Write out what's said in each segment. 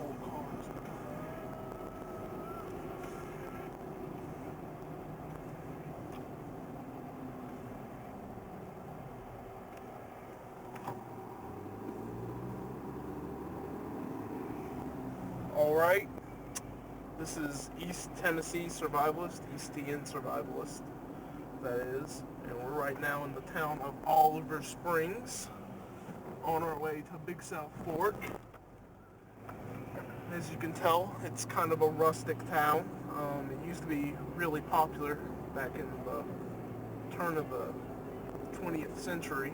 old cars. Alright, this is East Tennessee Survivalist, East TN Survivalist, that is. And we're right now in the town of Oliver Springs, on our way to Big South Fork. As you can tell, it's kind of a rustic town. It used to be really popular back in the turn of the 20th century.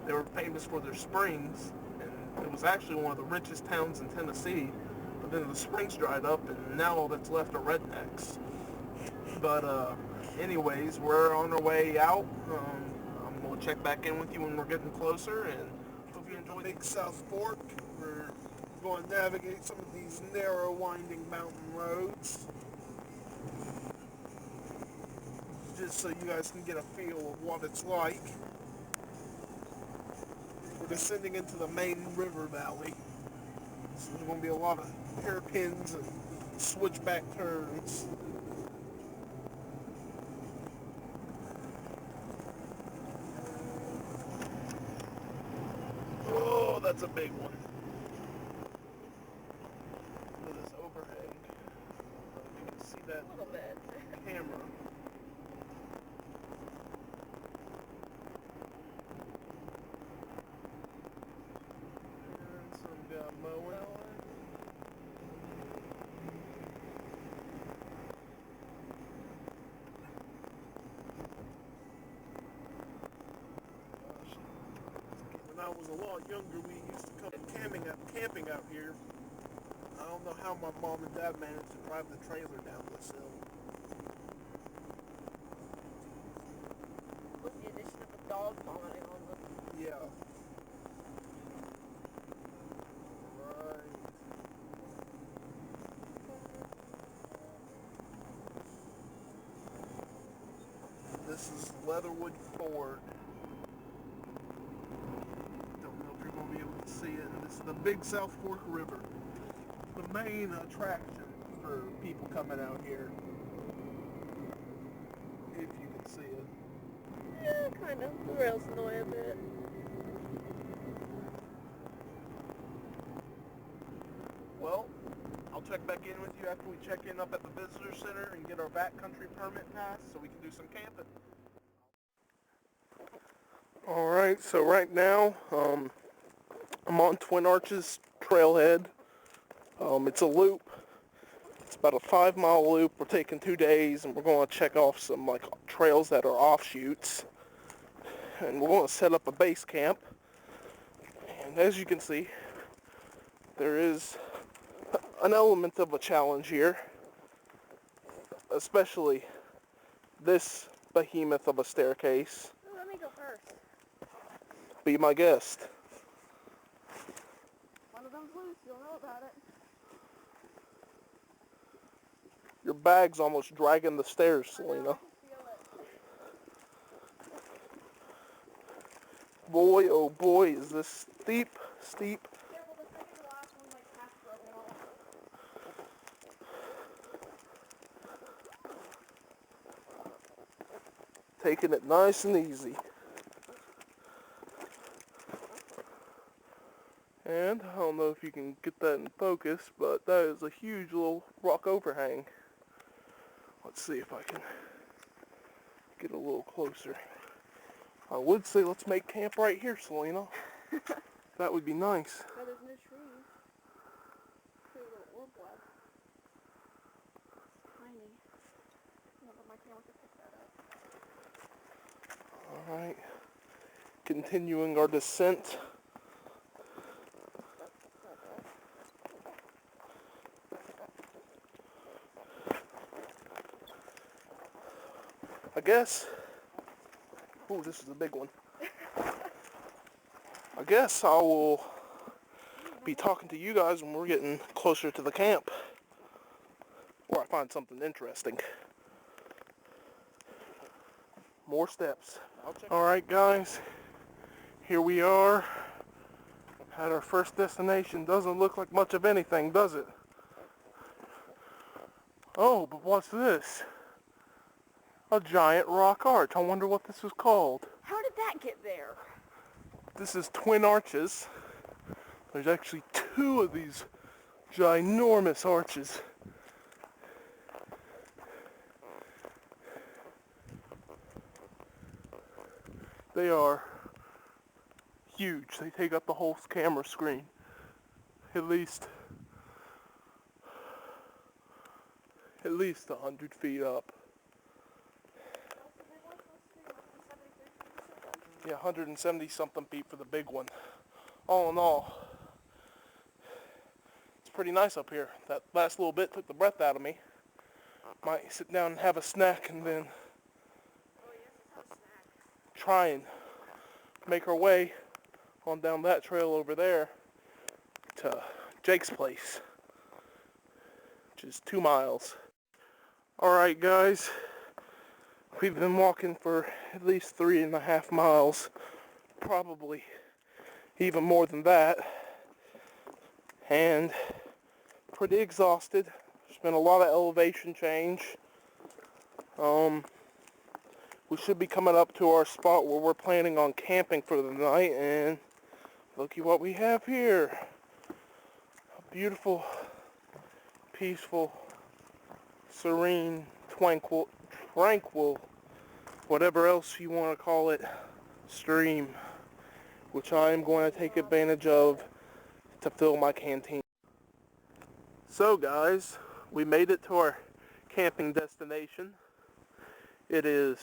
They were famous for their springs, and it was actually one of the richest towns in Tennessee. But then the springs dried up, and now all that's left are rednecks. But anyways, we're on our way out. I'm gonna check back in with you when we're getting closer, and hope you enjoy Big South Fork. We're going to navigate some of these narrow, winding mountain roads, just so you guys can get a feel of what it's like. We're descending into the main river valley, so there's going to be a lot of hairpins and switchback turns. Oh, that's a big one. Look at this overhang. You can see that A little bit. camera. And some guy mowing. When I was a lot younger, we used to come camping out here. I don't know how my mom and dad managed to drive the trailer down this hill. With the addition of a dog vomiting on them. Yeah. Right. This is Leatherwood Ford. Don't know if you're going to be able to see it. And this is the Big South Fork River. The main attraction for people coming out here. If you can see it. Yeah, kind of. The rails annoy a bit. Well, I'll check back in with you after we check in up at the visitor center and get our backcountry permit passed so we can do some camping. Alright, so right now, I'm on Twin Arches Trailhead. It's a loop. It's about a 5-mile loop. We're taking 2 days, and we're going to check off some trails that are offshoots. And we're going to set up a base camp. And as you can see, there is an element of a challenge here, especially this behemoth of a staircase. Let me go first. Be my guest. One of them's loose. You'll know about it. Your bag's almost dragging the stairs, I know, Selena. I can feel it. Boy, oh boy, is this steep. Careful, the second to last one's like half broken off. Taking it nice and easy. And I don't know if you can get that in focus, but that is a huge little rock overhang. Let's see if I can get a little closer. I would say let's make camp right here, Selena. That would be nice. No, there's no trees. Pretty little orb web. It's tiny. I don't know if my camera could pick that up. Alright. Continuing our descent. I guess. Oh, this is a big one. I guess I will be talking to you guys when we're getting closer to the camp, or I find something interesting. More steps. Alright guys, here we are At our first destination, doesn't look like much of anything, does it? Oh, but what's this? A giant rock arch. I wonder what this is called. How did that get there? This is Twin Arches. There's actually two of these ginormous arches. They are huge. They take up the whole camera screen. At least 100 feet up. Yeah, 170 something feet for the big one. All in all, it's pretty nice up here. That last little bit took the breath out of me. Might sit down and have a snack and then try and make our way on down that trail over there to Jake's place, which is 2 miles. Alright guys, we've been walking for at least 3.5 miles, probably even more than that, and pretty exhausted. There's been a lot of elevation change. We should be coming up to our spot where we're planning on camping for the night, and looky what we have here. A beautiful, peaceful, serene, tranquil, whatever else you want to call it, stream, which I am going to take advantage of to fill my canteen. So guys, we made it to our camping destination. It is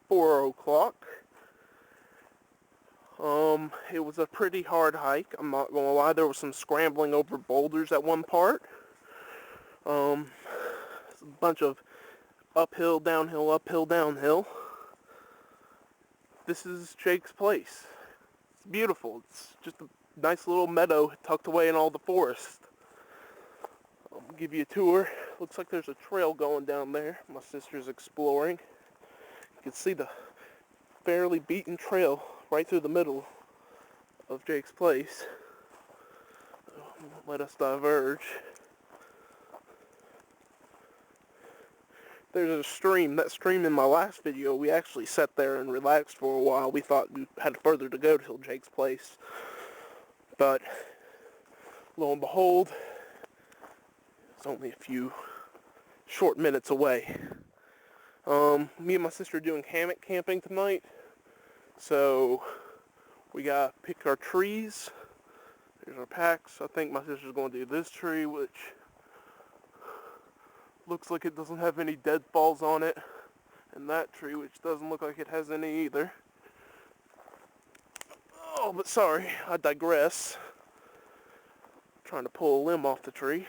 4 o'clock. It was a pretty hard hike, I'm not gonna lie. There was some scrambling over boulders at one part. A bunch of uphill, downhill, uphill, downhill. This is Jake's place. It's beautiful. It's just a nice little meadow tucked away in all the forest. I'll give you a tour. Looks like there's a trail going down there. My sister's exploring. You can see the fairly beaten trail right through the middle of Jake's place. Let us diverge. There's a stream. That stream in my last video, we actually sat there and relaxed for a while. We thought we had further to go till Jake's place. But lo and behold, it's only a few short minutes away. Me and my sister are doing hammock camping tonight. So we gotta pick our trees. There's our packs. I think my sister's gonna do this tree, which looks like it doesn't have any deadfalls on it. And that tree, which doesn't look like it has any either. Oh, but sorry, I digress. Trying to pull a limb off the tree.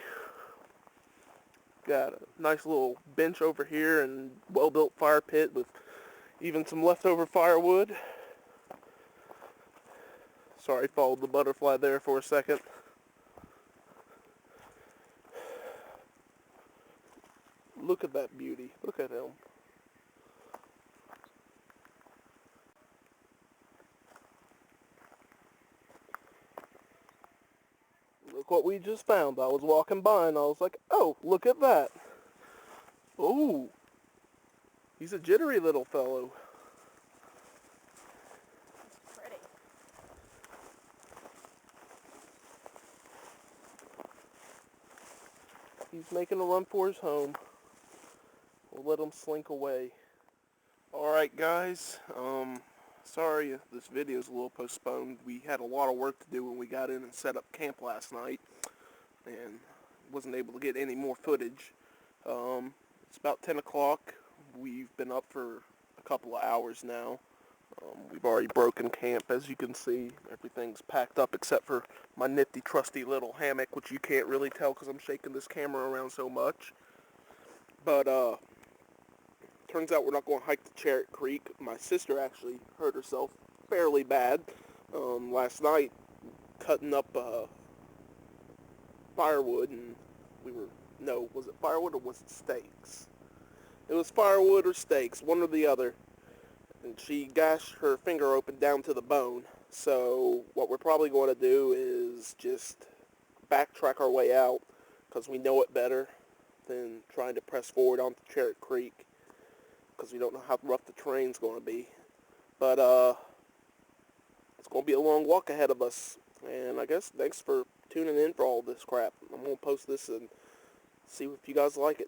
Got a nice little bench over here and well-built fire pit with even some leftover firewood. Sorry, followed the butterfly there for a second. Look at that beauty. Look at him. Look what we just found. I was walking by and I was like, oh, look at that. Oh, he's a jittery little fellow. Pretty. He's making a run for his home. We'll let him slink away. Alright guys, sorry if this video's a little postponed. We had a lot of work to do when we got in and set up camp last night, and wasn't able to get any more footage. It's about 10 o'clock. We've been up for a couple of hours now. We've already broken camp, as you can see. Everything's packed up except for my nifty, trusty little hammock, which you can't really tell because I'm shaking this camera around so much. But, turns out we're not going to hike the Charit Creek. My sister actually hurt herself fairly bad last night cutting up firewood, and was it firewood or was it stakes? It was firewood or stakes, one or the other. and she gashed her finger open down to the bone. So what we're probably going to do is just backtrack our way out, because we know it better than trying to press forward onto Cherritt Creek, because we don't know how rough the terrain's going to be. But it's going to be a long walk ahead of us, and I guess thanks for tuning in for all this crap. I'm going to post this and see if you guys like it.